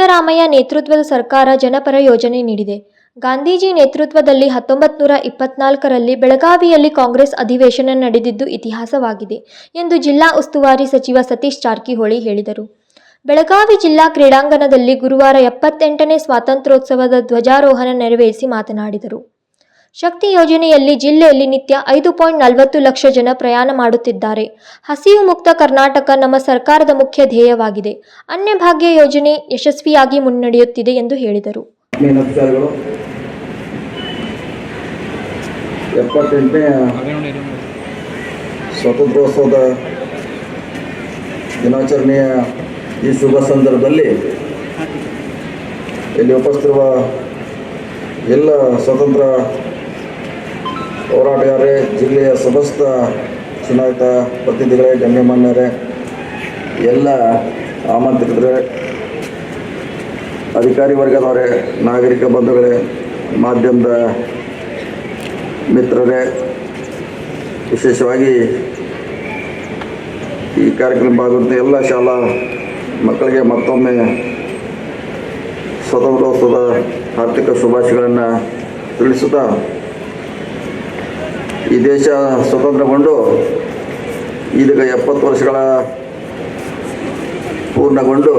ಸಿದ್ದರಾಮಯ್ಯ ನೇತೃತ್ವದ ಸರ್ಕಾರ ಜನಪರ ಯೋಜನೆ ನೀಡಿದೆ. ಗಾಂಧೀಜಿ ನೇತೃತ್ವದಲ್ಲಿ 1924ರಲ್ಲಿ ಬೆಳಗಾವಿಯಲ್ಲಿ ಕಾಂಗ್ರೆಸ್ ಅಧಿವೇಶನ ನಡೆದಿದ್ದು ಇತಿಹಾಸವಾಗಿದೆ ಎಂದು ಜಿಲ್ಲಾ ಉಸ್ತುವಾರಿ ಸಚಿವ ಸತೀಶ್ ಜಾರಕಿಹೊಳಿ ಹೇಳಿದರು. ಬೆಳಗಾವಿ ಜಿಲ್ಲಾ ಕ್ರೀಡಾಂಗಣದಲ್ಲಿ ಗುರುವಾರ 78ನೇ ಸ್ವಾತಂತ್ರ್ಯೋತ್ಸವದ ಧ್ವಜಾರೋಹಣ ನೆರವೇರಿಸಿ ಮಾತನಾಡಿದರು. ಶಕ್ತಿ ಯೋಜನೆಯಲ್ಲಿ ಜಿಲ್ಲೆಯಲ್ಲಿ ನಿತ್ಯ 5.40 ಲಕ್ಷ ಜನ ಪ್ರಯಾಣ ಮಾಡುತ್ತಿದ್ದಾರೆ. ಹಸಿವು ಮುಕ್ತ ಕರ್ನಾಟಕ ನಮ್ಮ ಸರ್ಕಾರದ ಮುಖ್ಯ ಧ್ಯೇಯವಾಗಿದೆ. ಅನ್ನಭಾಗ್ಯ ಯೋಜನೆ ಯಶಸ್ವಿಯಾಗಿ ಮುನ್ನಡೆಯುತ್ತಿದೆ ಎಂದು ಹೇಳಿದರು. 78ನೇ ಸ್ವಾತಂತ್ರ್ಯೋತ್ಸವದ ದಿನಾಚರಣೆಯ ಈ ಶುಭ ಸಂದರ್ಭದಲ್ಲಿ ಇಲ್ಲಿ ಉಪಸ್ಥಿತಿರುವ ಎಲ್ಲ ಸ್ವತಂತ್ರ ಹೋರಾಟಗಾರರೇ, ಜಿಲ್ಲೆಯ ಸಮಸ್ತ ಚುನಾಯಿತ ಪ್ರತಿನಿಧಿಗಳೇ, ಗಣ್ಯಮಾನ್ಯರೇ, ಎಲ್ಲ ಆಮಂತ್ರಿತರೇ, ಅಧಿಕಾರಿ ವರ್ಗದವರೇ, ನಾಗರಿಕ ಬಂಧುಗಳೇ, ಮಾಧ್ಯಮದ ಮಿತ್ರರೇ, ವಿಶೇಷವಾಗಿ ಈ ಕಾರ್ಯಕ್ರಮ ಭಾಗವಹಿಸಿದ ಎಲ್ಲ ಶಾಲಾ ಮಕ್ಕಳಿಗೆ ಮತ್ತೊಮ್ಮೆ ಸ್ವಾತಂತ್ರ್ಯೋತ್ಸವದ ಆರ್ಥಿಕ ಶುಭಾಶಯಗಳನ್ನು ತಿಳಿಸುತ್ತಾ, ಈ ದೇಶ ಸ್ವತಂತ್ರಗೊಂಡು ಇದೀಗ 70 ವರ್ಷಗಳ ಪೂರ್ಣಗೊಂಡು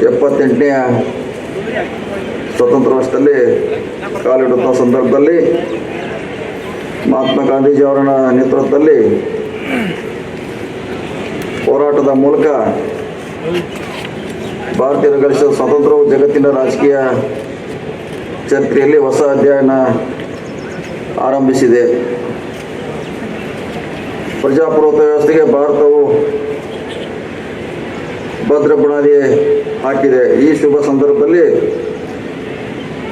78ನೇ ಸ್ವತಂತ್ರ ವರ್ಷದಲ್ಲಿ ಕಾಲಿಡುತ್ತ ಸಂದರ್ಭದಲ್ಲಿ ಮಹಾತ್ಮ ಗಾಂಧೀಜಿಯವರ ನೇತೃತ್ವದಲ್ಲಿ ಹೋರಾಟದ ಮೂಲಕ ಭಾರತೀಯರು ಗಳಿಸಿದ ಸ್ವಾತಂತ್ರ್ಯವು ಜಗತ್ತಿನ ರಾಜಕೀಯ ಚರಿತ್ರೆಯಲ್ಲಿ ಹೊಸ ಅಧ್ಯಾಯನ ಆರಂಭಿಸಿದೆ. ಪ್ರಜಾಪ್ರಭುತ್ವ ವ್ಯವಸ್ಥೆಗೆ ಭಾರತವು ಭದ್ರ ಬುನಾದಿ ಹಾಕಿದೆ. ಈ ಶುಭ ಸಂದರ್ಭದಲ್ಲಿ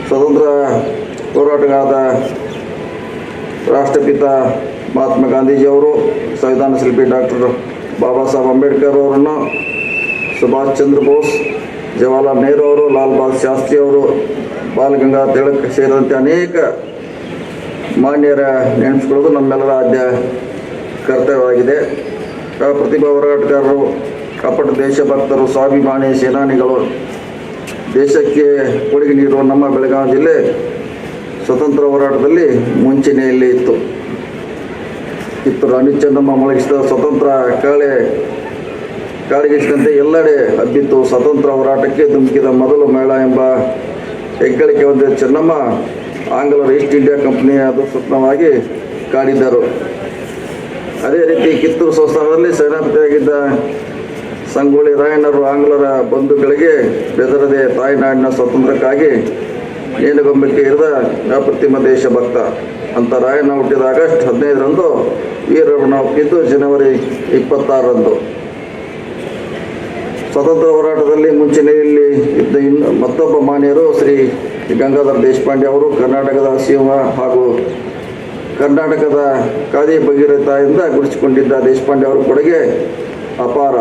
ಸ್ವತಂತ್ರ ಹೋರಾಟಗಾರ ರಾಷ್ಟ್ರಪಿತ ಮಹಾತ್ಮ ಗಾಂಧೀಜಿಯವರು, ಸಂವಿಧಾನ ಶಿಲ್ಪಿ ಡಾಕ್ಟರ್ ಬಾಬಾ ಸಾಹೇಬ್ ಅಂಬೇಡ್ಕರ್ ಅವರನ್ನು, ಸುಭಾಷ್ ಚಂದ್ರ ಬೋಸ್, ಜವಾಹರ್ಲಾಲ್ ನೆಹರು ಅವರು, ಲಾಲ್ ಬಹದ್ದೂರ್ ಶಾಸ್ತ್ರಿ ಅವರು, ಬಾಲ್ ಗಂಗಾಧರ್ ತಿಲಕ್ ಸೇರಿದಂತೆ ಅನೇಕ ಮಾನ್ಯರ ನೆನೆಸಿಕೊಳ್ಳೋದು ನಮ್ಮೆಲ್ಲರ ಆದ್ಯ ಕರ್ತವ್ಯವಾಗಿದೆ. ಪ್ರತಿಭಾ ಹೋರಾಟಗಾರರು, ಕಪಟ ದೇಶಭಕ್ತರು, ಸ್ವಾಭಿಮಾನಿ ಸೇನಾನಿಗಳು, ದೇಶಕ್ಕೆ ಕೊಡುಗೆ ನೀಡುವ ನಮ್ಮ ಬೆಳಗಾವಿ ಜಿಲ್ಲೆ ಸ್ವತಂತ್ರ ಹೋರಾಟದಲ್ಲಿ ಮುಂಚೂಣಿಯಲ್ಲಿ ಇತ್ತು. ರಾಣಿ ಚೆನ್ನಮ್ಮ ಮೊಳಗಿಸಿದ ಸ್ವತಂತ್ರ ಕಾಳಿಗಿಸಿದಂತೆ ಎಲ್ಲೆಡೆ ಹಬ್ಬಿತ್ತು. ಸ್ವತಂತ್ರ ಹೋರಾಟಕ್ಕೆ ಧುಮುಕಿದ ಮೊದಲು ಮಹಿಳಾ ಎಂಬ ಹೆಗ್ಗಳಿಕೆ ಹೊಂದಿದ ಚೆನ್ನಮ್ಮ ಆಂಗ್ಲರ ಈಸ್ಟ್ ಇಂಡಿಯಾ ಕಂಪನಿಯ ಸ್ವಪ್ನವಾಗಿ ಕಾಡಿದ್ದರು. ಅದೇ ರೀತಿ ಕಿತ್ತೂರು ಸಂಸ್ಥಾನದಲ್ಲಿ ಸೇನಾಪತಿಯಾಗಿದ್ದ ಸಂಗೊಳ್ಳಿ ರಾಯಣ್ಣರು ಆಂಗ್ಲರ ಬಂಧುಗಳಿಗೆ ಬೆದರದೆ ತಾಯ್ನಾಡಿನ ಸ್ವಾತಂತ್ರ್ಯಕ್ಕಾಗಿ ನೇಣುಗಂಬಕ್ಕೆ ಇರಿದ ಅಪ್ರತಿಮ ದೇಶಭಕ್ತ ಅಂತ ರಾಯಣ್ಣ ಹುಟ್ಟಿದ ಆಗಸ್ಟ್ 15ರಂದು, ವೀರಣ್ಣ ಹುಟ್ಟಿದ್ದು ಜನವರಿ 26ರಂದು. ಸ್ವತಂತ್ರ ಹೋರಾಟದಲ್ಲಿ ಮುಂಚೂಣಿಯಲ್ಲಿ ಇದ್ದ ಮತ್ತೊಬ್ಬ ಮಾನ್ಯರು ಶ್ರೀ ಗಂಗಾಧರ ದೇಶಪಾಂಡೆ ಅವರು. ಕರ್ನಾಟಕದ ಸಿಂಹ ಹಾಗೂ ಕರ್ನಾಟಕದ ಖಾದಿ ಭಗೀರಥದಿಂದ ಗುರುತಿಸಿಕೊಂಡಿದ್ದ ದೇಶಪಾಂಡೆ ಅವರ ಕೊಡುಗೆ ಅಪಾರ.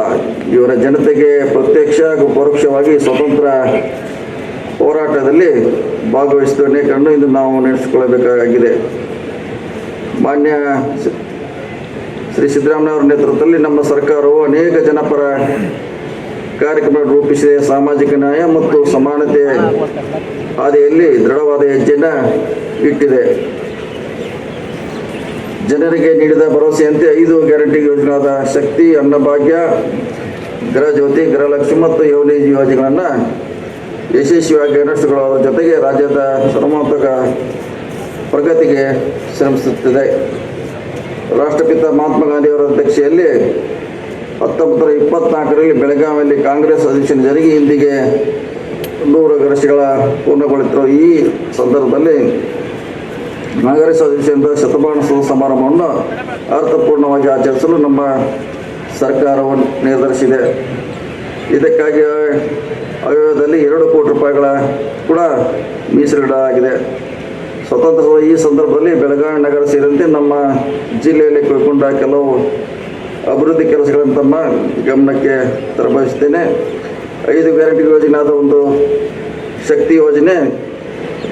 ಇವರ ಜನತೆಗೆ ಪ್ರತ್ಯಕ್ಷ ಹಾಗೂ ಪರೋಕ್ಷವಾಗಿ ಸ್ವತಂತ್ರ ಹೋರಾಟದಲ್ಲಿ ಭಾಗವಹಿಸಿದ ಅನೇಕರನ್ನು ಇಂದು ನಾವು ನೆನೆಸಿಕೊಳ್ಳಬೇಕಾಗಿದೆ. ಮಾನ್ಯ ಶ್ರೀ ಸಿದ್ದರಾಮಯ್ಯ ಅವರ ನೇತೃತ್ವದಲ್ಲಿ ನಮ್ಮ ಸರ್ಕಾರವು ಅನೇಕ ಜನಪರ ಕಾರ್ಯಕ್ರಮ ರೂಪಿಸಿದೆ. ಸಾಮಾಜಿಕ ನ್ಯಾಯ ಮತ್ತು ಸಮಾನತೆ ಹಾದಿಯಲ್ಲಿ ದೃಢವಾದ ಹೆಜ್ಜೆಯನ್ನು ಇಟ್ಟಿದೆ. ಜನರಿಗೆ ನೀಡಿದ ಭರವಸೆಯಂತೆ 5 ಗ್ಯಾರಂಟಿ ಯೋಜನೆಯಾದ ಶಕ್ತಿ, ಅನ್ನಭಾಗ್ಯ, ಗೃಹ ಜ್ಯೋತಿ, ಗೃಹಲಕ್ಷ್ಮಿ ಮತ್ತು ಯೋಜನೆ ಯೋಜನೆಗಳನ್ನು ಯಶಸ್ವಿಯಾಗಿ ಅನುಷ್ಠಾನಗೊಳ್ಳುವ ಜೊತೆಗೆ ರಾಜ್ಯದ ಸರ್ವತೋಮುಖ ಪ್ರಗತಿಗೆ ಶ್ರಮಿಸುತ್ತಿದೆ. ರಾಷ್ಟ್ರಪಿತ ಮಹಾತ್ಮ ಗಾಂಧಿಯವರ ಅಧ್ಯಕ್ಷತೆಯಲ್ಲಿ 1924ರಲ್ಲಿ ಬೆಳಗಾವಿಯಲ್ಲಿ ಕಾಂಗ್ರೆಸ್ ಅಧಿವೇಶನ ಜರುಗಿ ಇಂದಿಗೆ 100 ವರ್ಷಗಳ ಪೂರ್ಣಗೊಳ್ಳುತ್ತಿರುವ ಈ ಸಂದರ್ಭದಲ್ಲಿ ಕಾಂಗ್ರೆಸ್ ಅಧಿವೇಶನದ ಶತಮಾನೋತ್ಸವ ಸಮಾರಂಭವನ್ನು ಅರ್ಥಪೂರ್ಣವಾಗಿ ಆಚರಿಸಲು ನಮ್ಮ ಸರ್ಕಾರವು ನಿರ್ಧರಿಸಿದೆ. ಇದಕ್ಕಾಗಿ ಆಯವ್ಯಯದಲ್ಲಿ 2 ಕೋಟಿ ರೂಪಾಯಿಗಳ ಕೂಡ ಮೀಸಲಿಡಲಾಗಿದೆ. ಸ್ವತಂತ್ರದ ಈ ಸಂದರ್ಭದಲ್ಲಿ ಬೆಳಗಾವಿ ನಗರ ಸೇರಿದಂತೆ ನಮ್ಮ ಜಿಲ್ಲೆಯಲ್ಲಿ ಕೈಗೊಂಡ ಕೆಲವು ಅಭಿವೃದ್ಧಿ ಕೆಲಸಗಳನ್ನು ತಮ್ಮ ಗಮನಕ್ಕೆ ತರಬಯಸುತ್ತೇನೆ. 5 ಗ್ಯಾರಂಟಿ ಯೋಜನೆಯಾದ ಒಂದು ಶಕ್ತಿ ಯೋಜನೆ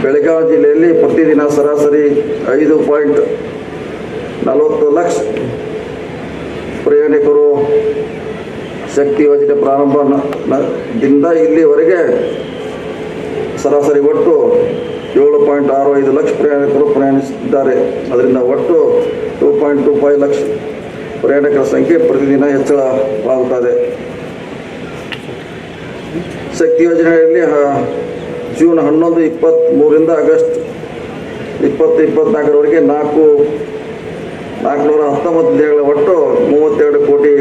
ಬೆಳಗಾವಿ ಜಿಲ್ಲೆಯಲ್ಲಿ ಪ್ರತಿದಿನ ಸರಾಸರಿ 5.40 ಲಕ್ಷ ಪ್ರಯಾಣಿಕರು ಶಕ್ತಿ ಯೋಜನೆ ಪ್ರಾರಂಭದಿಂದ ಇಲ್ಲಿವರೆಗೆ ಸರಾಸರಿ ಒಟ್ಟು 7.65 ಲಕ್ಷ ಪ್ರಯಾಣಿಕರು ಪ್ರಯಾಣಿಸುತ್ತಿದ್ದಾರೆ. ಅದರಿಂದ ಒಟ್ಟು 2.25 ಲಕ್ಷ ಪ್ರಯಾಣಿಕರ ಸಂಖ್ಯೆ ಪ್ರತಿದಿನ ಹೆಚ್ಚಳವಾಗುತ್ತದೆ. ಶಕ್ತಿ ಯೋಜನೆಯಲ್ಲಿ ಜೂನ್ 11, 23ರಿಂದ ಆಗಸ್ಟ್ 2024ರವರೆಗೆ 419 ದಿನಗಳ ಒಟ್ಟು 32 ಕೋಟಿ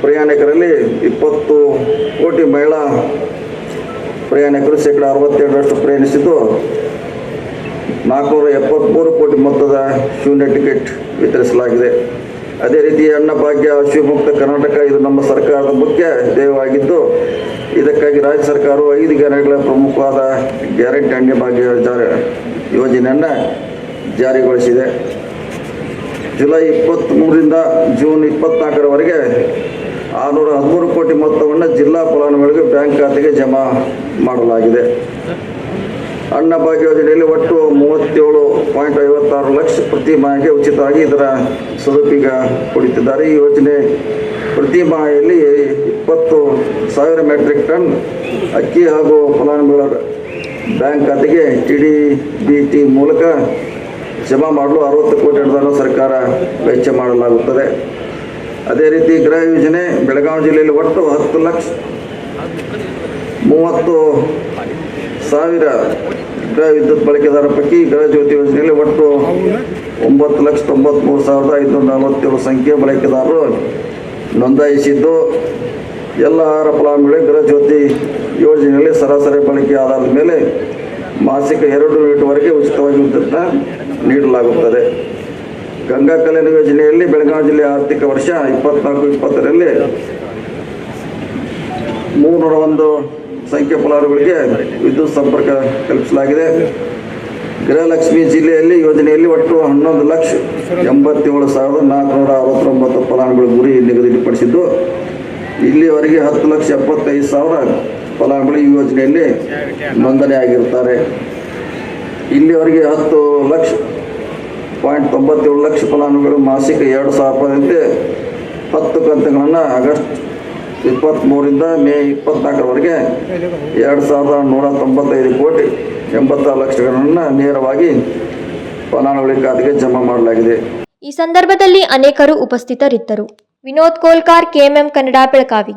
ಪ್ರಯಾಣಿಕರಲ್ಲಿ 20 ಕೋಟಿ ಮಹಿಳಾ ಪ್ರಯಾಣಿಕರು 67% ಪ್ರಯಾಣಿಸಿದ್ದು 473 ಕೋಟಿ ಮೊತ್ತದ ಶೂನ್ಯ ಟಿಕೆಟ್ ವಿತರಿಸಲಾಗಿದೆ. ಅದೇ ರೀತಿ ಅನ್ನಭಾಗ್ಯ ಶಿವಮುಕ್ತ ಕರ್ನಾಟಕ ಇದು ನಮ್ಮ ಸರ್ಕಾರದ ಮುಖ್ಯ ಧ್ಯೇಯವಾಗಿದ್ದು, ಇದಕ್ಕಾಗಿ ರಾಜ್ಯ ಸರ್ಕಾರವು 5 ಗ್ಯಾರಂಟಿಗಳ ಪ್ರಮುಖವಾದ ಗ್ಯಾರಂಟಿ ಅನ್ನಭಾಗ್ಯ ಯೋಜನೆಯನ್ನು ಜಾರಿಗೊಳಿಸಿದೆ. ಜುಲೈ 23ರಿಂದ ಜೂನ್ 24ರವರೆಗೆ 613 ಕೋಟಿ ಮೊತ್ತವನ್ನು ಜಿಲ್ಲಾ ಫಲಾನುಭವಿಗಳಿಗೆ ಬ್ಯಾಂಕ್ ಖಾತೆಗೆ ಜಮಾ ಮಾಡಲಾಗಿದೆ. ಅನ್ನಭಾಗ್ಯ ಯೋಜನೆಯಲ್ಲಿ ಒಟ್ಟು 37.56 ಲಕ್ಷ ಪ್ರತಿ ಮಾಹಿಗೆ ಉಚಿತವಾಗಿ ಇದರ ಸದುಪಯೋಗ ಪಡೆಯುತ್ತಿದ್ದಾರೆ. ಈ ಯೋಜನೆ ಪ್ರತಿ ಮಾಹೆಯಲ್ಲಿ 20,000 ಮೆಟ್ರಿಕ್ ಟನ್ ಅಕ್ಕಿ ಹಾಗೂ ಫಲಾನುಭವಿಗಳ ಬ್ಯಾಂಕ್ ಖಾತೆಗೆ TDBT ಮೂಲಕ ಜಮಾ ಮಾಡಲು 60 ಕೋಟಿ ಅನುದಾನ ಸರ್ಕಾರ ವೆಚ್ಚ ಮಾಡಲಾಗುತ್ತದೆ. ಅದೇ ರೀತಿ ಗೃಹ ಯೋಜನೆ ಬೆಳಗಾವಿ ಜಿಲ್ಲೆಯಲ್ಲಿ ಒಟ್ಟು 10,30,000 ಗೃಹ ವಿದ್ಯುತ್ ಬಳಕೆದಾರ ಪೈಕಿ ಗೃಹ ಜ್ಯೋತಿ ಯೋಜನೆಯಲ್ಲಿ ಒಟ್ಟು 9,93,547 ಸಂಖ್ಯೆಯ ಬಳಕೆದಾರರು ನೋಂದಾಯಿಸಿದ್ದು, ಎಲ್ಲ ಫಲಾನುಭವಿಗಳಿಗೆ ಗೃಹ ಜ್ಯೋತಿ ಯೋಜನೆಯಲ್ಲಿ ಸರಾಸರಿ ಬಳಕೆ ಆಧಾರದ ಮೇಲೆ ಮಾಸಿಕ 2 ಯೂನಿಟ್ವರೆಗೆ ಉಚಿತವಾಗಿ ವಿದ್ಯುತ್ನ ನೀಡಲಾಗುತ್ತದೆ. ಗಂಗಾ ಕಲ್ಯಾಣ ಯೋಜನೆಯಲ್ಲಿ ಬೆಳಗಾವಿ ಜಿಲ್ಲೆ ಆರ್ಥಿಕ ವರ್ಷ 24-20ರಲ್ಲಿ 301 ಸಂಖ್ಯೆ ಫಲಾನುಭವಿಗಳಿಗೆ ವಿದ್ಯುತ್ ಸಂಪರ್ಕ ಕಲ್ಪಿಸಲಾಗಿದೆ. ಗೃಹಲಕ್ಷ್ಮಿ ಜಿಲ್ಲೆಯಲ್ಲಿ ಯೋಜನೆಯಲ್ಲಿ ಒಟ್ಟು 11,87,469 ಫಲಾನುಭವಿಗಳ ಗುರಿ ನಿಗದಿಪಡಿಸಿದ್ದು, ಇಲ್ಲಿವರೆಗೆ 10,75,000 ಫಲಾನುಭವಿಗಳು ಈ ಯೋಜನೆಯಲ್ಲಿ ನೋಂದಣಿಯಾಗಿರುತ್ತಾರೆ. ಇಲ್ಲಿವರೆಗೆ 10,97 ಲಕ್ಷ ಫಲಾನುಭವಿಗಳು ಮಾಸಿಕ 2,000 ರೂಪಾಯಿಯಂತೆ 10 ಕಂತುಗಳನ್ನು ಆಗಸ್ಟ್ 23ರಿಂದ ಮೇ 24ರವರೆಗೆ 2,195 ಕೋಟಿ 86 ಲಕ್ಷಗಳನ್ನು ನೇರವಾಗಿ ಫಲಾನುಭವಿ ಖಾತೆಗೆ ಜಮಾ ಮಾಡಲಾಗಿದೆ. ಈ ಸಂದರ್ಭದಲ್ಲಿ ಅನೇಕರು ಉಪಸ್ಥಿತರಿದ್ದರು. ವಿನೋದ್ ಕೋಲ್ಕಾರ್, KMM ಕನ್ನಡ, ಬೆಳಗಾವಿ.